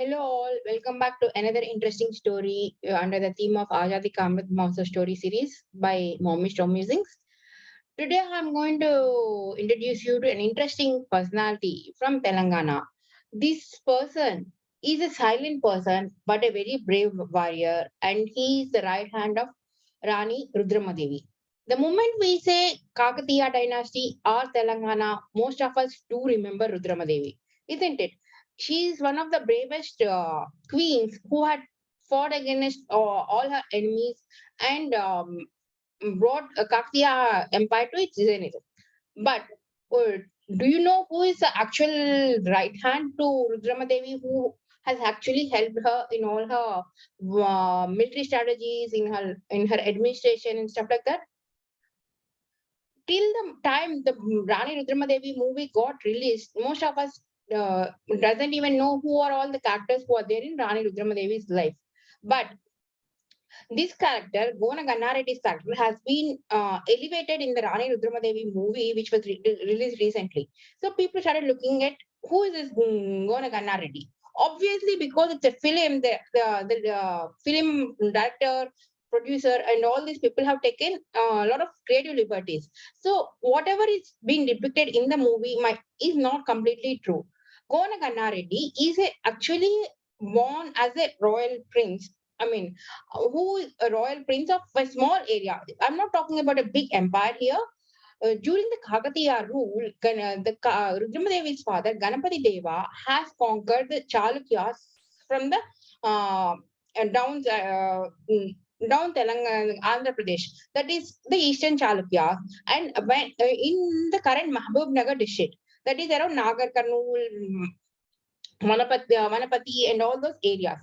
Hello all, welcome back to another interesting story under the theme of Azadi Ka Amrit Mahotsav story series by Mommy Storm Musings. Today I'm going to introduce you to an interesting personality from Telangana. This person is a silent person but a very brave warrior, and he is the right hand of Rani Rudrama Devi. The moment we say Kakatiya dynasty or Telangana, most of us do remember Rudrama Devi, isn't it? She is one of the bravest queens who had fought against all her enemies and brought Kaktiya empire to its zenith. But uh, do you know who is the actual right hand to Rudrama Devi, who has actually helped her in all her military strategies, in her administration and stuff like that? Till the time the Rani Rudrama Devi movie got released, most of us doesn't even know who are all the characters who are there in Rani Rudrama Devi's life. But this character, Ganna Reddy's character, has been elevated in the Rani Rudrama Devi movie, which was released recently. So people started looking at who is this Ganna Reddy. Obviously, because it's a film, the film director, producer, and all these people have taken a lot of creative liberties. So whatever is being depicted in the movie is not completely true. Ganna Reddy is actually born as a royal prince. I mean, who is a royal prince of a small area. I'm not talking about a big empire here. During the Kakatiya rule, Rudramadevi's father, Ganapati Deva, has conquered the Chalukyas from the uh, down, down Telangana, Andhra Pradesh. That is the eastern Chalukyas. And when, in the current Mahabubnagar district, that is around Nagar Karnool, Manapati and all those areas.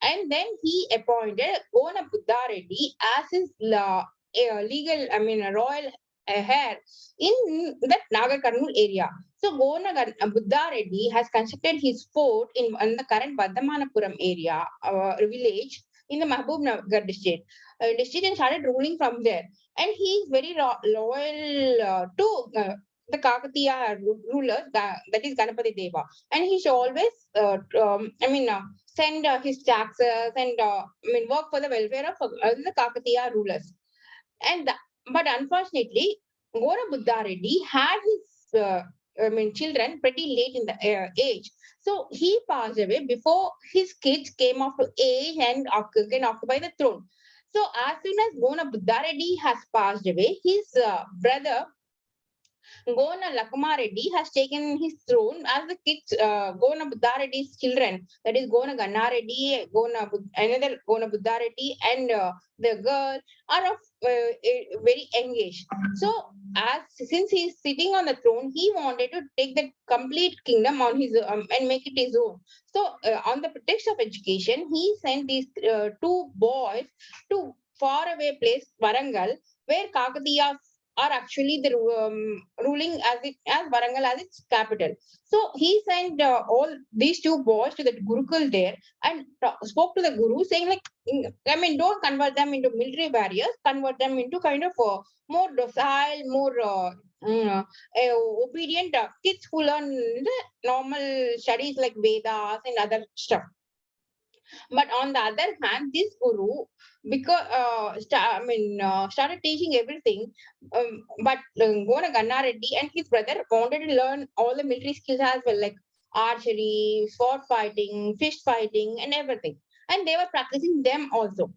And then he appointed Ona Buddha Reddy as his legal, a royal heir in that Nagar Karnool area. So Buddha Reddy has constructed his fort in the current Badamanapuram area, village in the Mahbub Nagar district and started ruling from there. And he is very loyal to the Kakatiya rulers, that is Ganapati Deva, and he should always send his taxes and work for the welfare of the Kakatiya rulers. But unfortunately, Gora Buddha Reddy had his children pretty late in the age. So he passed away before his kids came of age and can occupy the throne. So as soon as Gona Buddha Reddy has passed away, his brother Gona Lakma Reddy has taken his throne as the kids, Gona Buddha Reddy's children, that is Gona Ganna Reddy, another Gona Buddha Reddy, and the girl are of very young age. So, as since he is sitting on the throne, he wanted to take the complete kingdom on his and make it his own. So, on the pretext of education, he sent these two boys to faraway place Varangal, where Kakatiya are actually the ruling as Varangal as its capital. So he sent all these two boys to the Gurukul there and spoke to the Guru saying like, don't convert them into military warriors, convert them into kind of more docile, more obedient kids who learn the normal studies like Vedas and other stuff. But on the other hand, this guru, because started teaching everything. But Gona Ganna Reddy and his brother wanted to learn all the military skills as well, like archery, sword fighting, fish fighting, and everything. And they were practicing them also.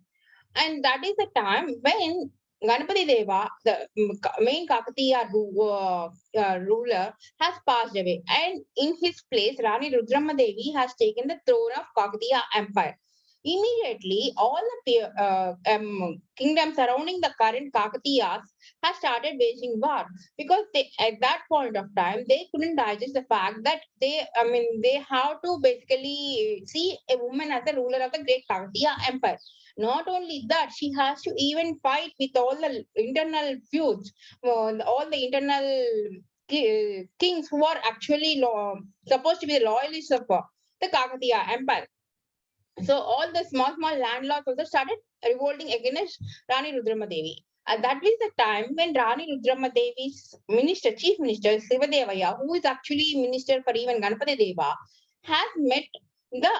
And that is the time when Ganapati Deva, the main Kakatiya ruler, has passed away. And in his place, Rani Rudrama Devi has taken the throne of Kakatiya Empire. Immediately, all the kingdoms surrounding the current Kakatiyas have started waging war because at that point of time they couldn't digest the fact that they have to basically see a woman as the ruler of the great Kakatiya Empire. Not only that, she has to even fight with all the internal feuds, all the internal kings who are actually supposed to be the loyalists of the Kakatiya Empire. So all the small landlords also started revolting against Rani Rudrama Devi. And that was the time when Rani Rudrama Devi's chief minister, Sivadevaya, who is actually minister for even Ganapati Deva, has met the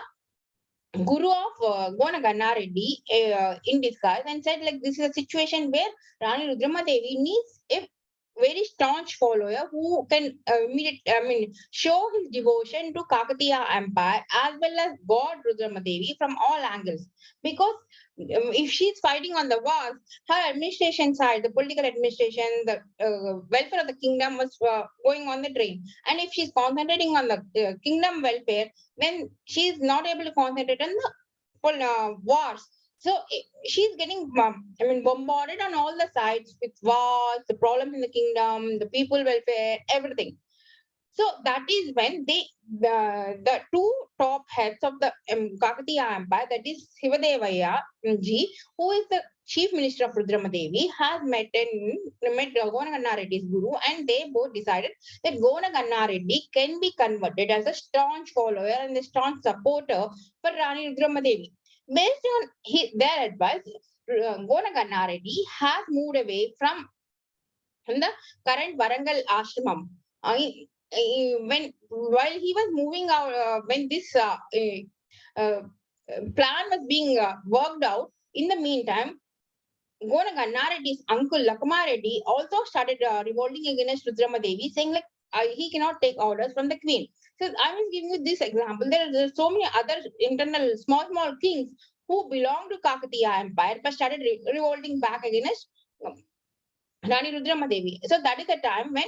guru of Gona Ganna Reddy in disguise and said like this is a situation where Rani Rudrama Devi needs a very staunch follower who can show his devotion to Kakatiya Empire as well as God Rudrama Devi from all angles. Because if she's fighting on the wars, her administration side, the political administration, the welfare of the kingdom was going on the drain. And if she's concentrating on the kingdom welfare, then she's not able to concentrate on the wars. So she's getting, bombarded on all the sides with wars, the problems in the kingdom, the people welfare, everything. So that is when the two top heads of the Kakatiya Empire, that is Sivadevaya ji, who is the chief minister of Rudrama Devi, has met Gona Ganna Reddy's guru, and they both decided that Gona Ganna Reddy can be converted as a staunch follower and a staunch supporter for Rani Rudrama Devi. Based on their advice, Gona Ganna Reddy has moved away from the current Varangal ashramam. When while he was moving out, when this uh, plan was being worked out, in the meantime, Gona Ganna Reddy's uncle Lakama Reddy also started revolting against Rudrama Devi, saying like he cannot take orders from the queen. So I was giving you this example. There are so many other internal small kings who belong to Kakatiya Empire but started revolting back against Rani Rudrama Devi. So that is the time when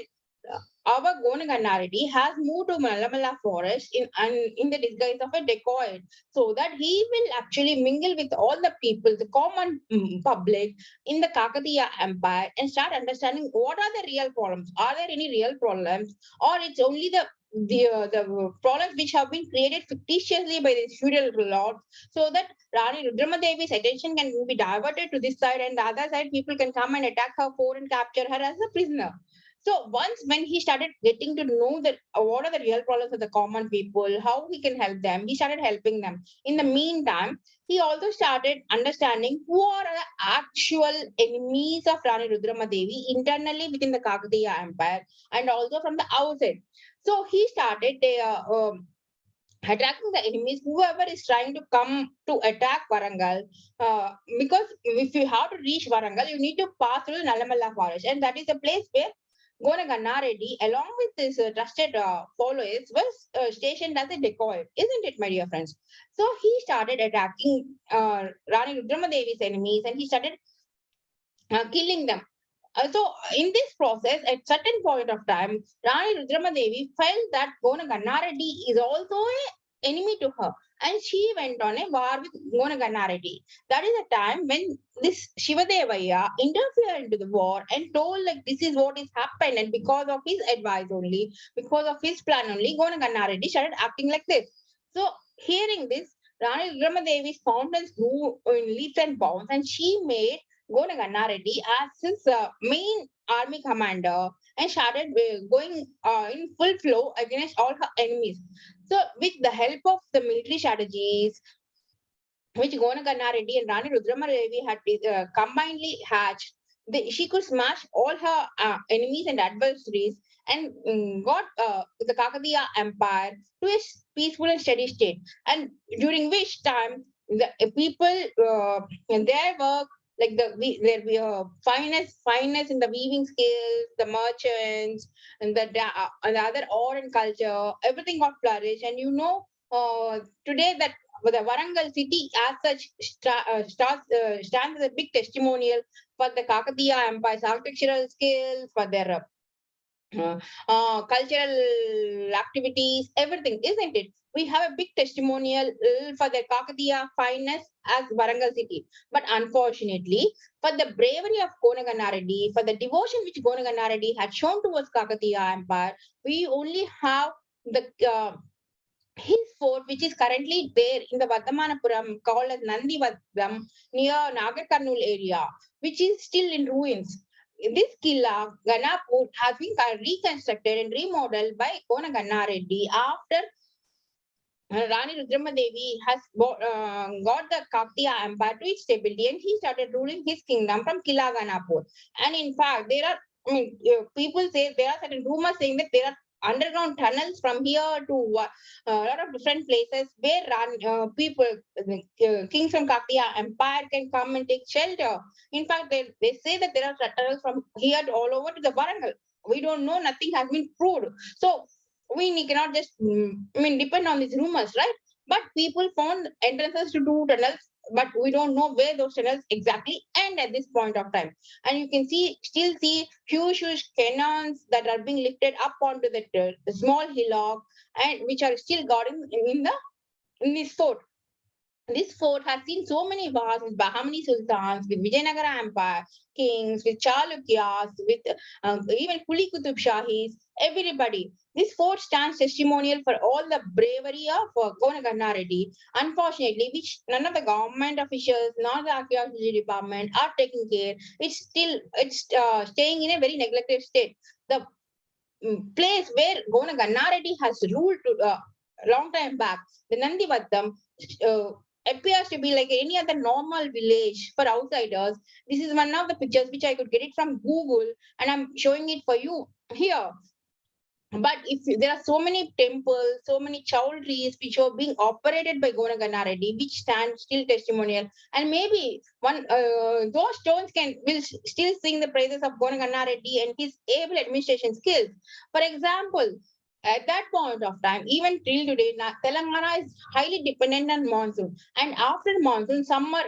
our Gonaganarity has moved to Malamala forest in the disguise of a dacoit, so that he will actually mingle with all the people, the common public in the Kakatiya Empire, and start understanding what are the real problems. Are there any real problems, or it's only the problems which have been created fictitiously by the feudal lords, so that Rani Rudrama Devi's attention can be diverted to this side, and the other side people can come and attack her fort and capture her as a prisoner. So once when he started getting to know that what are the real problems of the common people, how he can help them, he started helping them. In the meantime, he also started understanding who are the actual enemies of Rani Rudrama Devi internally within the Kakatiya Empire and also from the outside. So he started attacking the enemies, whoever is trying to come to attack Varangal. Because if you have to reach Varangal, you need to pass through the Nalamala forest, and that is a place where Gona Ganna Reddy, along with his trusted followers, was stationed as a decoy, isn't it, my dear friends? So he started attacking Rani Rudrama Devi's enemies, and he started killing them. So in this process, at certain point of time, Rani Rudrama Devi felt that Gona Ganna Reddy is also a enemy to her, and she went on a war with Gona Ganna Reddy. That is the time when this Shivadevaya interfered into the war and told like this is what is happened, and because of his advice only, because of his plan only, Gona Ganna Reddy started acting like this. So hearing this, Rani Rudrama Devi's confidence grew in leaps and bounds, and she made Gona Ganna Reddy as his main army commander and started going in full flow against all her enemies. So, with the help of the military strategies which Gona Ganna Reddy and Rani Rudrama Devi had combinedly hatched, she could smash all her enemies and adversaries and got the Kakatiya Empire to a peaceful and steady state. And during which time the people in their work, like their finest in the weaving skills, the merchants, and the other art and culture, everything got flourished. And today that but the Warangal city, as such, stands as a big testimonial for the Kakatiya Empire's architectural skills, for their cultural activities, everything, isn't it? We have a big testimonial for the Kakatiya fineness as Warangal city. But unfortunately, for the bravery of Konaganna Reddy, for the devotion which Konaganna Reddy had shown towards Kakatiya Empire, we only have the his fort, which is currently there in the Vardhamanapuram, called as Nandi Vadam, near Nagarkarnool area, which is still in ruins. This killa, Ganapur, has been reconstructed and remodeled by Kona Ganna Reddy after Rani Rudrama Devi has got the Kaktiya Empire to its stability, and he started ruling his kingdom from Killa Ganapur. And in fact, there are, people say there are certain rumors saying that there are underground tunnels from here to a lot of different places where people, kings from Kaktiya Empire can come and take shelter. In fact, they say that there are tunnels from here all over to the Varangal. We don't know, nothing has been proved. So we cannot just, depend on these rumors, right? But people found entrances to two tunnels, but we don't know where those tunnels exactly end at this point of time. And you can still see huge cannons that are being lifted up onto the small hillock, and which are still guarding in this fort. This fort has seen so many wars with Bahamani sultans, with Vijayanagara Empire, kings, with Chalukyas, with even Kuli Qutub Shahis, everybody. This fort stands testimonial for all the bravery of Ganna Reddy. Unfortunately, which none of the government officials, nor the archaeology department are taking care. It's staying in a very neglected state. The place where Ganna Reddy has ruled to, long time back, the Nandivattam, uh, appears to be like any other normal village for outsiders. This is one of the pictures which I could get it from Google, and I'm showing it for you here. But if there are so many temples, so many chowdhuries which are being operated by Ganna Reddy, which stand still testimonial, and maybe those stones will still sing the praises of Ganna Reddy and his able administration skills. For example, at that point of time, even till today, Telangana is highly dependent on monsoon. And after monsoon, summer,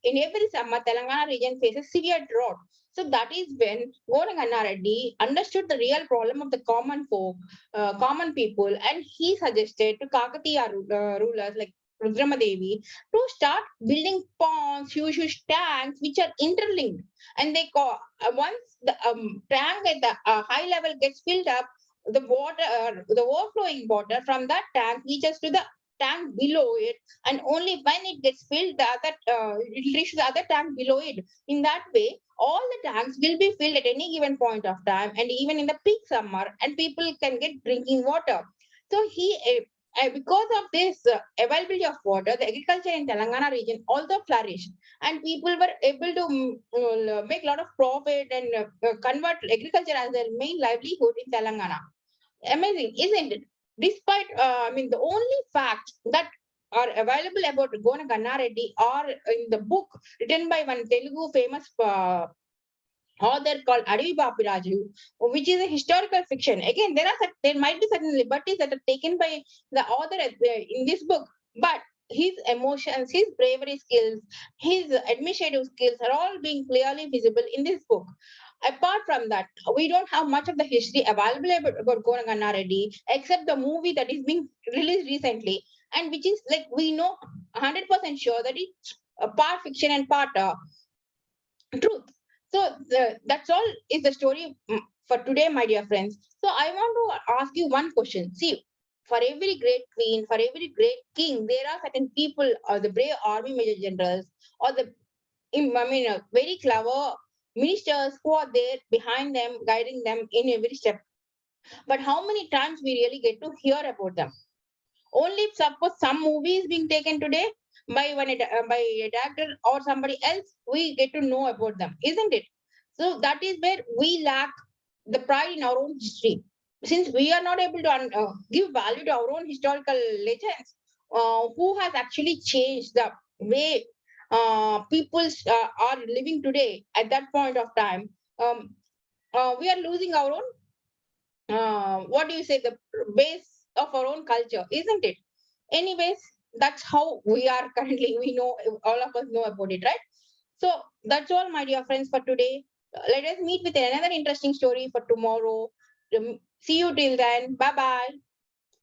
in every summer, Telangana region faces severe drought. So that is when Ganna Reddy understood the real problem of the common folk, common people, and he suggested to Kakatiya rulers like Rudrama Devi to start building ponds, huge tanks, which are interlinked. And once the tank at the high level gets filled up, the overflowing water from that tank reaches to the tank below it, and only when it gets filled, it will reach the other tank below it. In that way, all the tanks will be filled at any given point of time, and even in the peak summer, and people can get drinking water. So because of this availability of water, the agriculture in Telangana region also flourished, and people were able to make a lot of profit and convert agriculture as their main livelihood in Telangana. Amazing, isn't it? Despite, the only facts that are available about Ganna Reddy are in the book written by one Telugu famous author called Adavi Papiraju, which is a historical fiction. Again, there might be certain liberties that are taken by the author in this book, but his emotions, his bravery skills, his administrative skills are all being clearly visible in this book. Apart from that, we don't have much of the history available about Ganna Reddy, except the movie that is being released recently, and which is like we know 100% sure that it's a part fiction and part truth. So that's all is the story for today, my dear friends. So I want to ask you one question. See, for every great queen, for every great king, there are certain people, or the brave army major generals, or very clever ministers who are there behind them, guiding them in every step. But how many times we really get to hear about them? Only if suppose some movie is being taken today by a director or somebody else, we get to know about them, isn't it? So that is where we lack the pride in our own history. Since we are not able to give value to our own historical legends, who has actually changed the way people are living today at that point of time, we are losing our own, what do you say, the base of our own culture, isn't it? Anyways, that's how we are currently. We know, all of us know about it, right? So that's all, my dear friends, for today. Let us meet with another interesting story for tomorrow. See you till then. Bye bye.